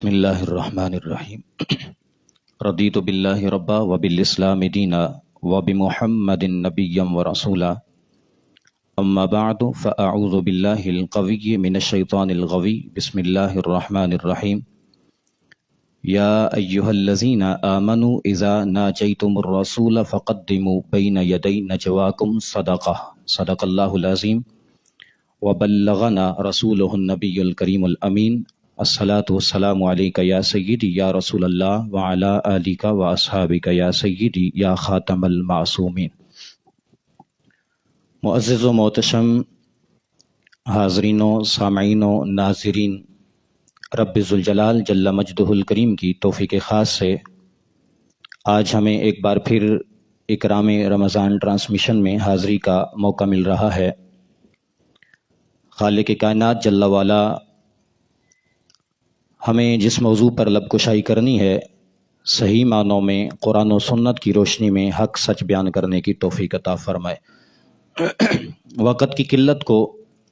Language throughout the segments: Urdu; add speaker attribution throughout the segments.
Speaker 1: بسم اللہ الرحمن الرحیم رضیت باللہ ربا وبالاسلام دینا وبمحمد نبیا ورسولا اما بعد فاعوذ باللہ القوی من الشیطان الغوی بسم اللہ الرحمن الرحیم یا ایہا الذین آمنوا اذا ناجیتم الرسول فقدموا بین یدی نجواکم صدقہ صدق اللہ العظیم وبلغنا رسولہ النبی الکریم الامین الصلاۃ والسلام علیک یا سیدی یا رسول اللہ وعلی آلک و اصحابک یا سیدی یا خاتم المعصومین۔ معزز و محتشم حاضرین و سامعین و ناظرین، رب ذوالجلال جل مجدہ الکریم کی توفیق خاص سے آج ہمیں ایک بار پھر اکرام رمضان ٹرانسمیشن میں حاضری کا موقع مل رہا ہے۔ خالق کائنات جل وعلا ہمیں جس موضوع پر لب کشائی کرنی ہے، صحیح معنوں میں قرآن و سنت کی روشنی میں حق سچ بیان کرنے کی توفیق عطا فرمائے۔ وقت کی قلت کو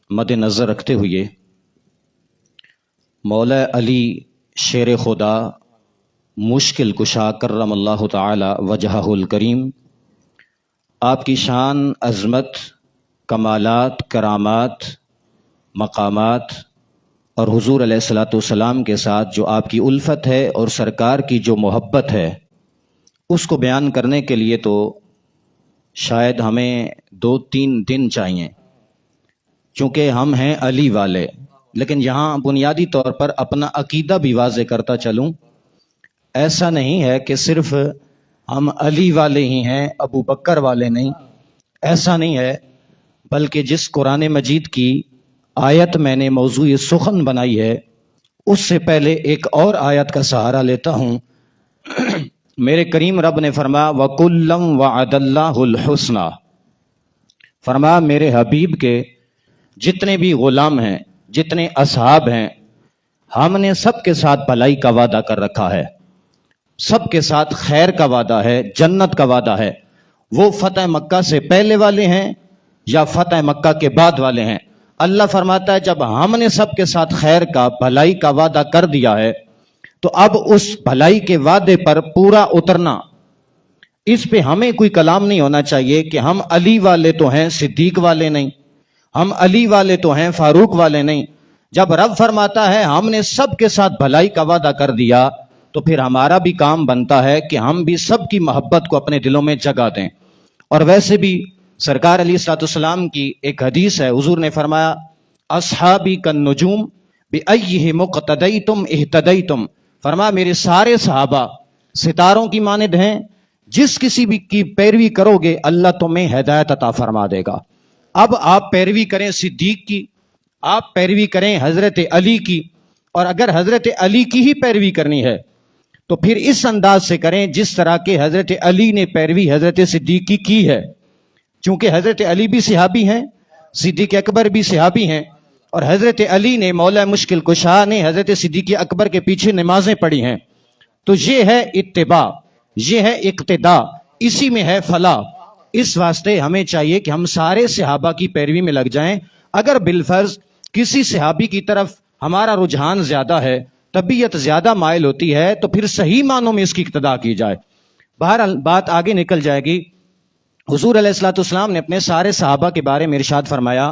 Speaker 1: مد نظر رکھتے ہوئے مولا علی شیر خدا مشکل کشا کرم اللہ تعالی وجہہ الکریم، آپ کی شان، عظمت، کمالات، کرامات، مقامات اور حضور علیہ الصلوۃ والسلام کے ساتھ جو آپ کی الفت ہے اور سرکار کی جو محبت ہے، اس کو بیان کرنے کے لیے تو شاید ہمیں 2-3 دن چاہیے، چونکہ ہم ہیں علی والے۔ لیکن یہاں بنیادی طور پر اپنا عقیدہ بھی واضح کرتا چلوں، ایسا نہیں ہے کہ صرف ہم علی والے ہی ہیں، ابو بکر والے نہیں، ایسا نہیں ہے، بلکہ جس قرآن مجید کی آیت میں نے موضوع سخن بنائی ہے، اس سے پہلے ایک اور آیت کا سہارا لیتا ہوں۔ میرے کریم رب نے فرمایا وَكُلًّا وَعَدَ اللَّهُ الْحُسْنَى، فرمایا میرے حبیب کے جتنے بھی غلام ہیں، جتنے اصحاب ہیں، ہم نے سب کے ساتھ بھلائی کا وعدہ کر رکھا ہے، سب کے ساتھ خیر کا وعدہ ہے، جنت کا وعدہ ہے۔ وہ فتح مکہ سے پہلے والے ہیں یا فتح مکہ کے بعد والے ہیں، اللہ فرماتا ہے جب ہم نے سب کے ساتھ خیر کا، بھلائی کا وعدہ کر دیا ہے تو اب اس بھلائی کے وعدے پر پورا اترنا، اس پہ ہمیں کوئی کلام نہیں ہونا چاہیے کہ ہم علی والے تو ہیں، صدیق والے نہیں، ہم علی والے تو ہیں، فاروق والے نہیں۔ جب رب فرماتا ہے ہم نے سب کے ساتھ بھلائی کا وعدہ کر دیا تو پھر ہمارا بھی کام بنتا ہے کہ ہم بھی سب کی محبت کو اپنے دلوں میں جگہ دیں۔ اور ویسے بھی سرکار علیہ الصلوۃ والسلام کی ایک حدیث ہے، حضور نے فرمایا اصحابی کالنجوم بأیہم اقتدیتم اہتدیتم، فرمایا میرے سارے صحابہ ستاروں کی مانند ہیں، جس کسی بھی کی پیروی کرو گے اللہ تمہیں ہدایت عطا فرما دے گا۔ اب آپ پیروی کریں صدیق کی، آپ پیروی کریں حضرت علی کی، اور اگر حضرت علی کی ہی پیروی کرنی ہے تو پھر اس انداز سے کریں جس طرح کے حضرت علی نے پیروی حضرت صدیق کی ہے، چونکہ حضرت علی بھی صحابی ہیں، صدیق اکبر بھی صحابی ہیں، اور حضرت علی نے مولا مشکل کشا نے حضرت صدیق اکبر کے پیچھے نمازیں پڑھی ہیں۔ تو یہ ہے اتباع، یہ ہے اقتداء، اسی میں ہے فلاح۔ اس واسطے ہمیں چاہیے کہ ہم سارے صحابہ کی پیروی میں لگ جائیں۔ اگر بالفرض کسی صحابی کی طرف ہمارا رجحان زیادہ ہے، طبیعت زیادہ مائل ہوتی ہے، تو پھر صحیح معنوں میں اس کی اقتداء کی جائے۔ بہرحال بات آگے نکل جائے گی۔ حضور علیہ الصلوۃ والسلام نے اپنے سارے صحابہ کے بارے میں ارشاد فرمایا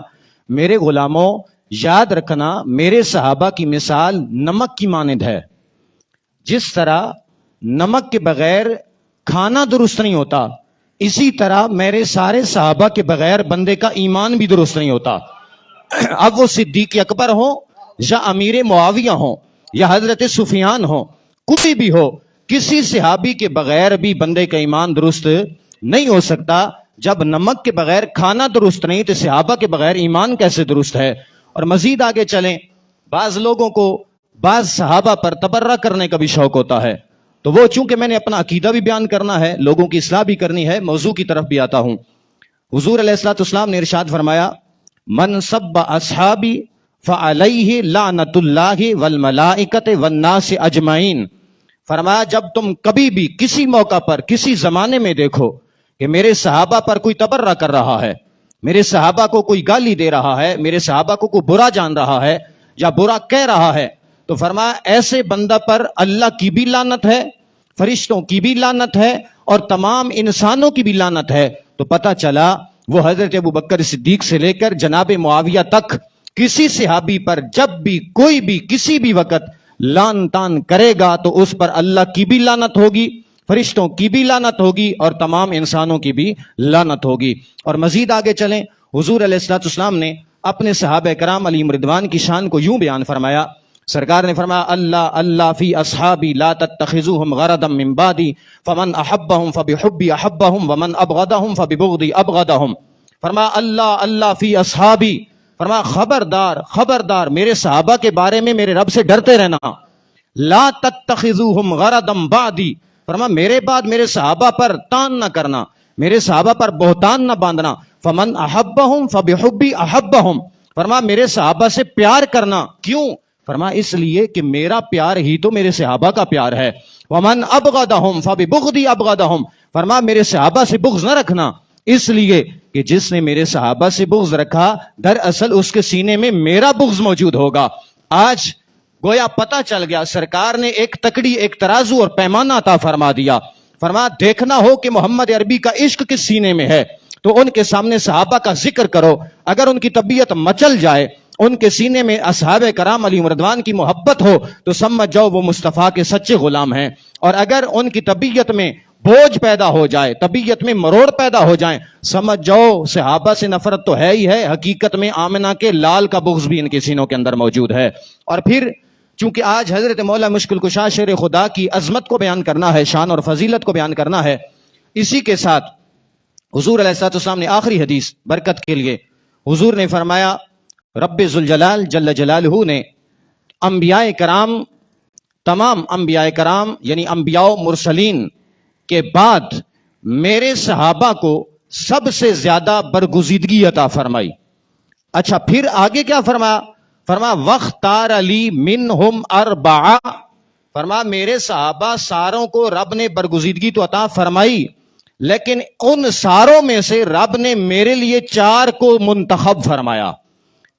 Speaker 1: میرے غلاموں یاد رکھنا میرے صحابہ کی مثال نمک کی مانند ہے، جس طرح نمک کے بغیر کھانا درست نہیں ہوتا، اسی طرح میرے سارے صحابہ کے بغیر بندے کا ایمان بھی درست نہیں ہوتا۔ اب وہ صدیق اکبر ہوں یا امیر معاویہ ہوں یا حضرت سفیان ہوں، کوئی بھی ہو، کسی صحابی کے بغیر بھی بندے کا ایمان درست نہیں ہو سکتا۔ جب نمک کے بغیر کھانا درست نہیں تو صحابہ کے بغیر ایمان کیسے درست ہے؟ اور مزید آگے چلیں، بعض لوگوں کو بعض صحابہ پر تبرہ کرنے کا بھی شوق ہوتا ہے، تو وہ چونکہ میں نے اپنا عقیدہ بھی بیان کرنا ہے، لوگوں کی اصلاح بھی کرنی ہے، موضوع کی طرف بھی آتا ہوں۔ حضور علیہ الصلوۃ والسلام نے ارشاد فرمایا من سب اصحابی فعلیہ لعنت اللہ والملائکۃ والناس اجمعین، فرمایا جب تم کبھی بھی کسی موقع پر کسی زمانے میں دیکھو کہ میرے صحابہ پر کوئی تبرہ کر رہا ہے، میرے صحابہ کو کوئی گالی دے رہا ہے، میرے صحابہ کو کوئی برا جان رہا ہے یا برا کہہ رہا ہے، تو فرمایا ایسے بندہ پر اللہ کی بھی لعنت ہے، فرشتوں کی بھی لعنت ہے اور تمام انسانوں کی بھی لعنت ہے۔ تو پتہ چلا وہ حضرت ابوبکر صدیق سے لے کر جناب معاویہ تک کسی صحابی پر جب بھی کوئی بھی کسی بھی وقت لعن طعن کرے گا تو اس پر اللہ کی بھی لعنت ہوگی، فرشتوں کی بھی لعنت ہوگی اور تمام انسانوں کی بھی لعنت ہوگی۔ اور مزید آگے چلیں، حضور علیہ الصلوۃ والسلام نے اپنے صحابہ کرام علیہم رضوان کی شان کو یوں بیان فرمایا، سرکار نے فرمایا اللہ اللہ فی اصحابی لا تتخذوہم غرضا من بعدی فمن احبہم فبحبی احبہم ومن ابغضہم فببغضی ابغضہم۔ فرمایا اللہ اللہ فی اصحابی، فرمایا خبردار خبردار میرے صحابہ کے بارے میں میرے رب سے ڈرتے رہنا، لا تتخذوہم غرضا بعدی، فرمایا میرے بعد میرے صحابہ پر تان نہ کرنا، میرے صحابہ پر بہتان نہ باندھنا، فمن احبہم فبحبی احبہم، فرمایا میرے صحابہ سے پیار کرنا، کیوں؟ فرمایا اس لیے کہ میرا پیار ہی تو میرے صحابہ کا پیار ہے، ومن ابغضہم فببغضی ابغضہم، فرمایا میرے صحابہ سے بغض نہ رکھنا، اس لیے کہ جس نے میرے صحابہ سے بغض رکھا دراصل اس کے سینے میں میرا بغض موجود ہوگا۔ آج گویا پتہ چل گیا، سرکار نے ایک تکڑی ایک ترازو اور پیمانہ عطا فرما دیا، فرمایا دیکھنا ہو کہ محمد عربی کا عشق کس سینے میں ہے تو ان کے سامنے صحابہ کا ذکر کرو، اگر ان کی طبیعت مچل جائے، ان کے سینے میں اصحاب کرام علیہم رضوان کی محبت ہو تو سمجھ جاؤ وہ مصطفیٰ کے سچے غلام ہیں، اور اگر ان کی طبیعت میں بوجھ پیدا ہو جائے، طبیعت میں مروڑ پیدا ہو جائیں، سمجھ جاؤ صحابہ سے نفرت تو ہے ہی ہے، حقیقت میں آمنہ کے لال کا بغض بھی ان کے سینوں کے اندر موجود ہے۔ اور پھر چونکہ آج حضرت مولا مشکل کشا شیر خدا کی عظمت کو بیان کرنا ہے، شان اور فضیلت کو بیان کرنا ہے، اسی کے ساتھ حضور علیہ الصلوۃ والسلام نے آخری حدیث برکت کے لیے حضور نے فرمایا، رب ذوالجلال جل جلالہ نے انبیاء کرام، تمام انبیاء کرام یعنی انبیاء و مرسلین کے بعد میرے صحابہ کو سب سے زیادہ برگزیدگی عطا فرمائی۔ اچھا پھر آگے کیا فرمایا؟ فرمایا وَاخْتَارَ لِي مِنْهُمْ أَرْبَعَ، فرمایا میرے صحابہ ساروں کو رب نے برگزیدگی تو عطا فرمائی، لیکن ان ساروں میں سے رب نے میرے لیے 4 کو منتخب فرمایا،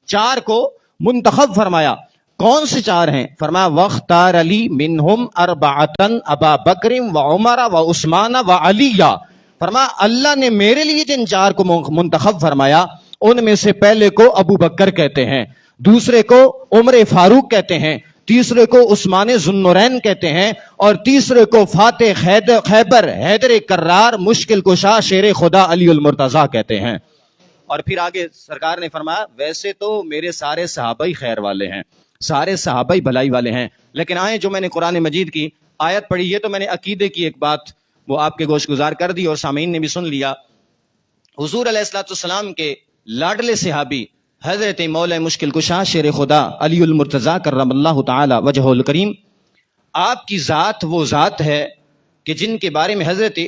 Speaker 1: 4 کو منتخب فرمایا۔ کون سے 4 ہیں؟ فرمایا وَاخْتَارَ لِي مِنْهُمْ أَرْبَعَةً أَبَا بَكْرٍ وَعُمَرَ وَعُثْمَانَ وَعَلِيَّ، فرمایا اللہ نے میرے لیے جن 4 کو منتخب فرمایا ان میں سے پہلے کو ابو بکر کہتے ہیں، دوسرے کو عمر فاروق کہتے ہیں، تیسرے کو عثمان ذو النورین کہتے ہیں، اور تیسرے کو فاتح خیبر حیدر کرار مشکل کشا شیر خدا علی المرتضیٰ کہتے ہیں۔ اور پھر آگے سرکار نے فرمایا ویسے تو میرے سارے صحابہ ہی خیر والے ہیں، سارے صحابہ ہی بھلائی والے ہیں، لیکن آئیں جو میں نے قرآن مجید کی آیت پڑھی ہے تو میں نے عقیدے کی ایک بات وہ آپ کے گوش گزار کر دی اور سامعین نے بھی سن لیا۔ حضور علیہ الصلوۃ والسلام کے لاڈلے صحابی حضرت مولا مشکل کشا شیر خدا علی المرتضیٰ کرم اللہ تعالی وجہہ الکریم، آپ کی ذات وہ ذات ہے کہ جن کے بارے میں حضرت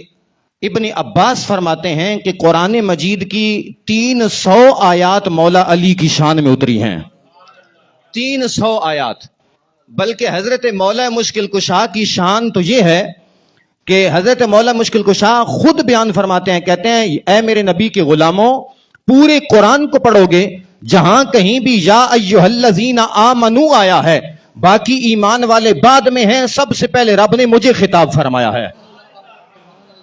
Speaker 1: ابن عباس فرماتے ہیں کہ قرآن مجید کی 300 آیات مولا علی کی شان میں اتری ہیں، 300 آیات۔ بلکہ حضرت مولا مشکل کشا کی شان تو یہ ہے کہ حضرت مولا مشکل کشا خود بیان فرماتے ہیں، کہتے ہیں اے میرے نبی کے غلاموں پورے قرآن کو پڑھو گے جہاں کہیں بھی یا ایھا الذین آمنو آیا ہے باقی ایمان والے بعد میں ہیں، سب سے پہلے رب نے مجھے خطاب فرمایا ہے۔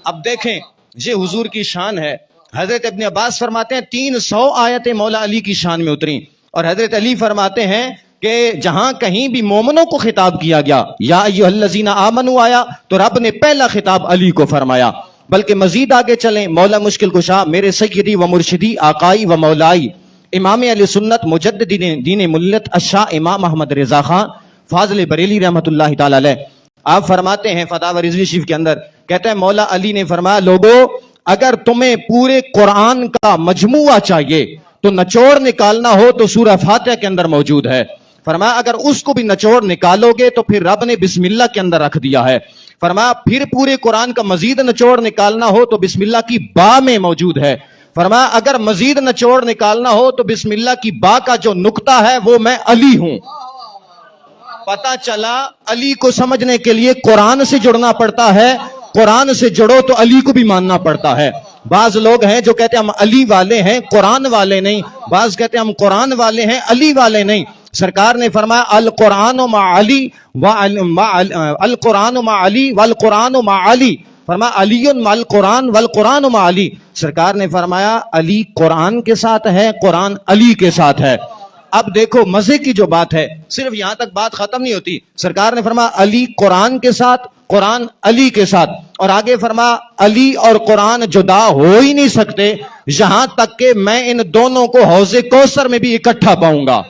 Speaker 1: اب دیکھیں یہ حضور کی شان ہے۔ حضرت ابن عباس فرماتے ہیں 300 آیتیں مولا علی کی شان میں اتریں، اور حضرت علی فرماتے ہیں کہ جہاں کہیں بھی مومنوں کو خطاب کیا گیا یا ایھا الذین آمنو آیا تو رب نے پہلا خطاب علی کو فرمایا۔ بلکہ مزید آگے چلیں، مولا مشکل کشا میرے سیدی و مرشدی آقائی و مولائی امام اہل سنت مجدد دین ملت الشاہ امام احمد رضا خان فاضل بریلی رحمۃ اللہ تعالی علیہ، آپ فرماتے ہیں فتاوی رضوی شریف کے اندر، کہتے ہیں مولا علی نے فرمایا لوگو اگر تمہیں پورے قرآن کا مجموعہ چاہیے تو نچوڑ نکالنا ہو تو سورہ فاتحہ کے اندر موجود ہے، فرمایا اگر اس کو بھی نچوڑ نکالو گے تو پھر رب نے بسم اللہ کے اندر رکھ دیا ہے، فرمایا پھر پورے قرآن کا مزید نچوڑ نکالنا ہو تو بسم اللہ کی با میں موجود ہے، فرمایا اگر مزید نچوڑ نکالنا ہو تو بسم اللہ کی با کا جو نقطہ ہے وہ میں علی ہوں۔ پتہ چلا علی کو سمجھنے کے لیے قرآن سے جڑنا پڑتا ہے، قرآن سے جڑو تو علی کو بھی ماننا پڑتا ہے۔ بعض لوگ ہیں جو کہتے ہیں ہم علی والے ہیں قرآن والے نہیں، بعض کہتے ہیں ہم قرآن والے ہیں علی والے نہیں۔ سرکار نے فرمایا القرآن مع علی القرآن مع علی والقرآن مع علی، فرمایا علی مع القرآن والقرآن مع علی. سرکار نے فرمایا علی قرآن کے ساتھ ہے، قرآن علی کے ساتھ ہے. اب دیکھو مزے کی جو بات ہے، صرف یہاں تک بات ختم نہیں ہوتی. سرکار نے فرمایا علی قرآن کے ساتھ، قرآن علی کے ساتھ، اور آگے فرمایا علی اور قرآن جدا ہو ہی نہیں سکتے یہاں تک کہ میں ان دونوں کو حوض کوثر میں بھی اکٹھا پاؤں گا.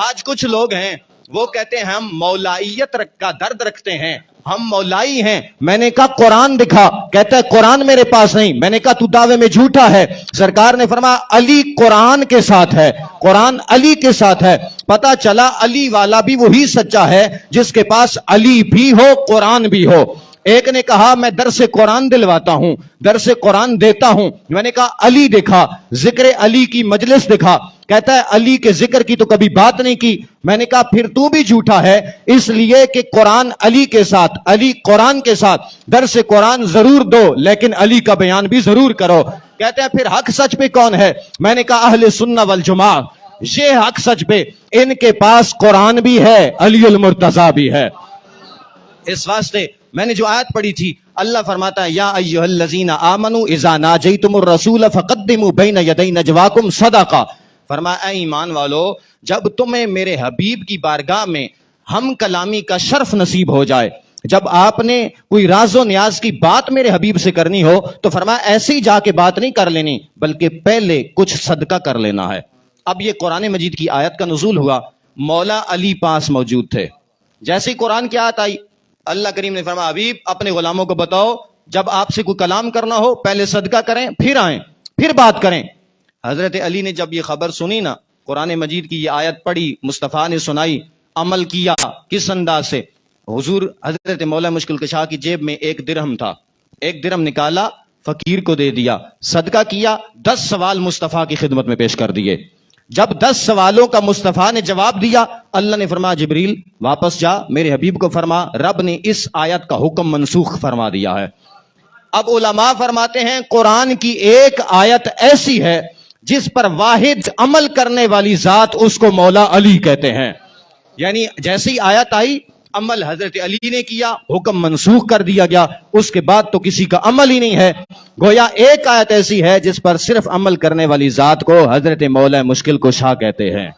Speaker 1: آج کچھ لوگ ہیں وہ کہتے ہیں ہم مولائیت کا درد رکھتے ہیں، ہم مولائی ہیں. میں نے کہا قرآن دکھا، کہتا ہے قرآن میرے پاس نہیں. میں نے کہا تو دعوے میں جھوٹا ہے. سرکار نے فرمایا علی قرآن کے ساتھ ہے، قرآن علی کے ساتھ ہے. پتا چلا علی والا بھی وہی سچا ہے جس کے پاس علی بھی ہو، قرآن بھی ہو. ایک نے کہا میں درس قرآن دلواتا ہوں، درس قرآن دیتا ہوں. میں نے کہا علی دکھا، ذکر علی کی مجلس دکھا. کہتا ہے علی کے ذکر کی تو کبھی بات نہیں کی. میں نے کہا پھر تو بھی جھوٹا ہے، اس لیے کہ قرآن علی کے ساتھ، علی قرآن کے ساتھ درس قرآن ضرور دو لیکن علی کا بیان بھی ضرور کرو. کہتے ہیں پھر حق سچ پہ کون ہے؟ میں نے کہا اہل سنہ والجماعہ، یہ حق سچ پہ ان کے پاس قرآن بھی ہے، علی المرتضیٰ بھی ہے. اس واسطے میں نے جو آیت پڑھی تھی، اللہ فرماتا ہے یا ایھا الذین آمنوا اذا ناجیتم الرسول فقدموا بین یدی نجواکم صدقہ. فرمایا اے ایمان والو، جب تمہیں میرے حبیب کی بارگاہ میں ہم کلامی کا شرف نصیب ہو جائے، جب آپ نے کوئی راز و نیاز کی بات میرے حبیب سے کرنی ہو تو فرمایا ایسے ہی جا کے بات نہیں کر لینی بلکہ پہلے کچھ صدقہ کر لینا ہے. اب یہ قرآن مجید کی آیت کا نزول ہوا، مولا علی پاس موجود تھے. جیسے ہی قرآن کی آیت آئی، اللہ کریم نے فرمایا حبیب اپنے غلاموں کو بتاؤ جب آپ سے کوئی کلام کرنا ہو پہلے صدقہ کریں، پھر آئیں، پھر بات کریں. حضرت علی نے جب یہ خبر سنی نا، قرآن مجید کی یہ آیت پڑھی، مصطفیٰ نے سنائی، عمل کیا. کس انداز سے؟ حضور حضرت مولا مشکل کشا کی جیب میں 1 درہم تھا، 1 درہم نکالا، فقیر کو دے دیا، صدقہ کیا. 10 سوال مصطفیٰ کی خدمت میں پیش کر دیے. جب 10 سوالوں کا مصطفیٰ نے جواب دیا، اللہ نے فرمایا جبریل واپس جا، میرے حبیب کو فرما رب نے اس آیت کا حکم منسوخ فرما دیا ہے. اب علماء فرماتے ہیں قرآن کی ایک آیت ایسی ہے جس پر واحد عمل کرنے والی ذات اس کو مولا علی کہتے ہیں. یعنی جیسی آیت آئی عمل حضرت علی نے کیا، حکم منسوخ کر دیا گیا، اس کے بعد تو کسی کا عمل ہی نہیں ہے. گویا ایک آیت ایسی ہے جس پر صرف عمل کرنے والی ذات کو حضرت مولا مشکل کشا کہتے ہیں.